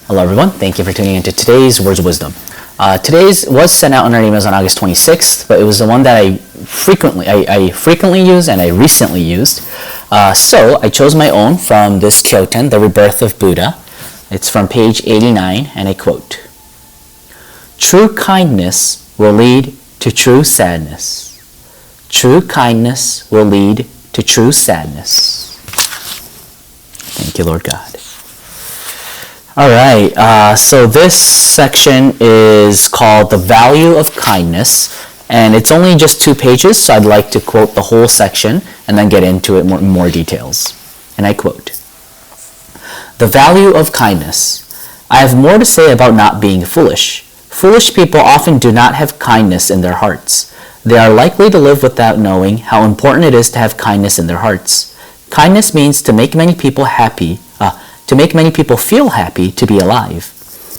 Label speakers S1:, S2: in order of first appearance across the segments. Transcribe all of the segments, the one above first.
S1: Hello everyone, thank you for tuning into today's Words of Wisdom. Today's was sent out on our emails on August 26th, but it was the one that I frequently use and I recently used. So I chose my own from this Kyoten, The Rebirth of Buddha. It's from page 89, and I quote, "True kindness will lead to true sadness. True kindness will lead to true sadness." Thank you, Lord God. Alright, so this section is called The Value of Kindness, and it's only just 2 pages, so I'd like to quote the whole section and then get into it in more details. And I quote, "The value of kindness. I have more to say about not being foolish. Foolish people often do not have kindness in their hearts. They are likely to live without knowing how important it is to have kindness in their hearts. Kindness means to make many people feel happy to be alive.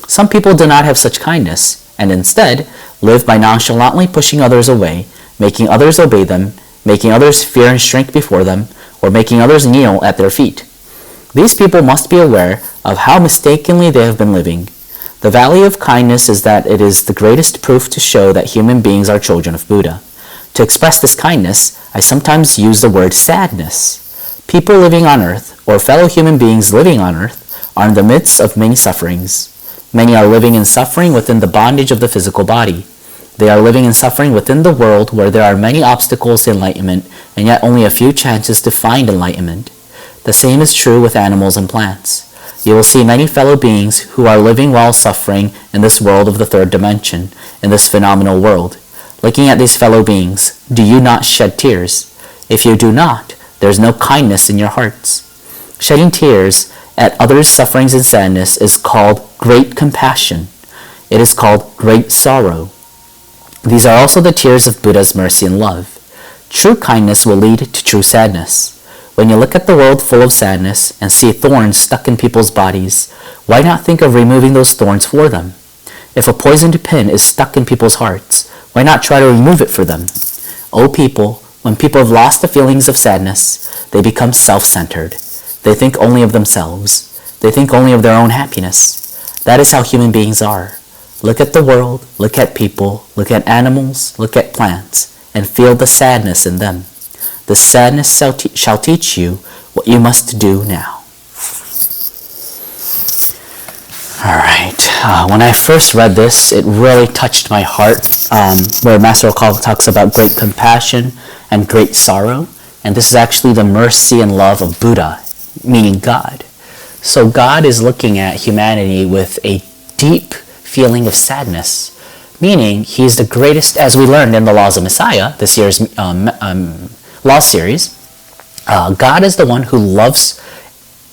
S1: Some people do not have such kindness, and instead live by nonchalantly pushing others away, making others obey them, making others fear and shrink before them, or making others kneel at their feet. These people must be aware of how mistakenly they have been living. The value of kindness is that it is the greatest proof to show that human beings are children of Buddha. To express this kindness, I sometimes use the word sadness. People living on earth, or fellow human beings living on earth, are in the midst of many sufferings. Many are living in suffering within the bondage of the physical body. They are living in suffering within the world where there are many obstacles to enlightenment, and yet only a few chances to find enlightenment. The same is true with animals and plants. You will see many fellow beings who are living while suffering in this world of the third dimension, in this phenomenal world. Looking at these fellow beings, do you not shed tears? If you do not, there is no kindness in your hearts. Shedding tears at others' sufferings and sadness is called great compassion. It is called great sorrow. These are also the tears of Buddha's mercy and love. True kindness will lead to true sadness. When you look at the world full of sadness and see thorns stuck in people's bodies, why not think of removing those thorns for them? If a poisoned pin is stuck in people's hearts, why not try to remove it for them? O people, when people have lost the feelings of sadness, they become self-centered. They think only of themselves. They think only of their own happiness. That is how human beings are. Look at the world, look at people, look at animals, look at plants, and feel the sadness in them. The sadness shall teach you what you must do now." Alright, when I first read this, it really touched my heart, where Master Okawa talks about great compassion and great sorrow. And this is actually the mercy and love of Buddha, meaning God. So God is looking at humanity with a deep feeling of sadness, meaning He's the greatest, as we learned in the Laws of Messiah, this year's Law series. God is the one who loves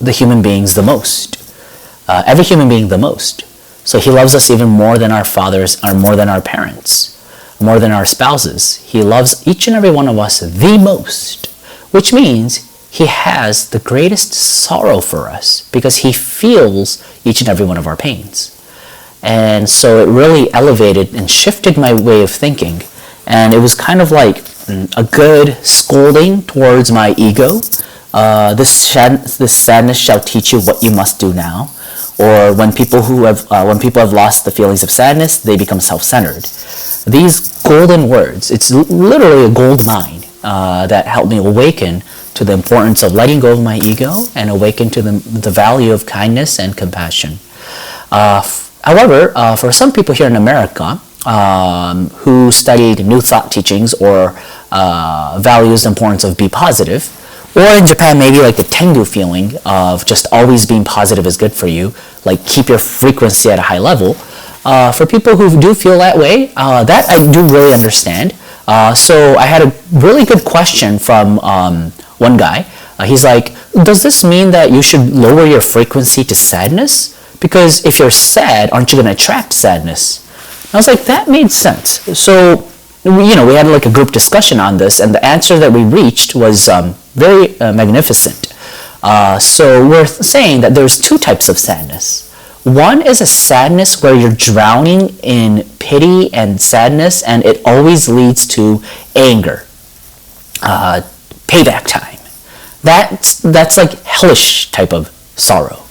S1: the human beings the most. Every human being the most. So He loves us even more than our fathers, or more than our parents, more than our spouses. He loves each and every one of us the most, which means He has the greatest sorrow for us because He feels each and every one of our pains. And so it really elevated and shifted my way of thinking. And it was kind of like a good scolding towards my ego. This sadness shall teach you what you must do now. Or when people have lost the feelings of sadness, they become self-centered. These golden words, it's literally a gold mine that helped me awaken to the importance of letting go of my ego and awaken to the value of kindness and compassion. However, for some people here in America who studied New Thought teachings or values the importance of be positive, or in Japan maybe like the Tengu feeling of just always being positive is good for you, like keep your frequency at a high level. For people who do feel that way, that I do really understand. So I had a really good question from one guy. He's like, does this mean that you should lower your frequency to sadness? Because if you're sad, aren't you going to attract sadness? And I was like, that made sense. So, we had like a group discussion on this, and the answer that we reached was very magnificent. So we're saying that there's 2 types of sadness. One is a sadness where you're drowning in pity and sadness, and it always leads to anger, payback time. That's like hellish type of sorrow.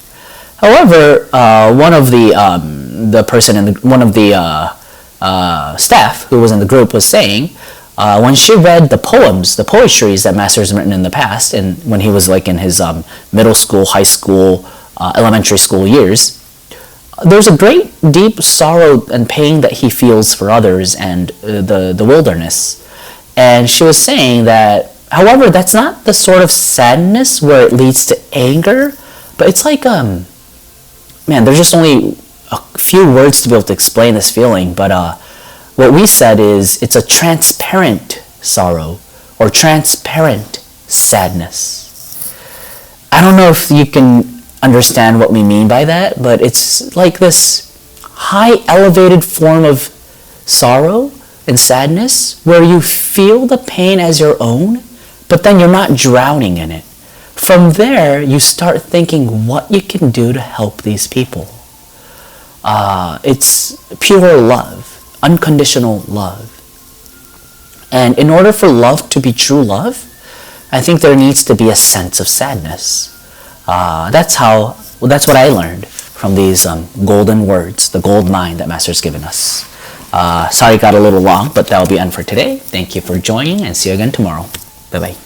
S1: However, one of the person in one of the staff who was in the group was saying, when she read the poems, the poetries that Master's written in the past, and when he was like in his middle school, high school, elementary school years, there's a great deep sorrow and pain that he feels for others and the wilderness. And she was saying that, however, that's not the sort of sadness where it leads to anger, but it's like, man, there's just only a few words to be able to explain this feeling, but what we said is it's a transparent sorrow or transparent sadness. I don't know if you can understand what we mean by that, but it's like this high elevated form of sorrow and sadness where you feel the pain as your own, but then you're not drowning in it. From there, you start thinking what you can do to help these people. It's pure love, unconditional love. And in order for love to be true love, I think there needs to be a sense of sadness. That's what I learned from these golden words, the gold mine that Master's given us. Sorry it got a little long, but that'll be end for today. Thank you for joining and see you again tomorrow. Bye-bye.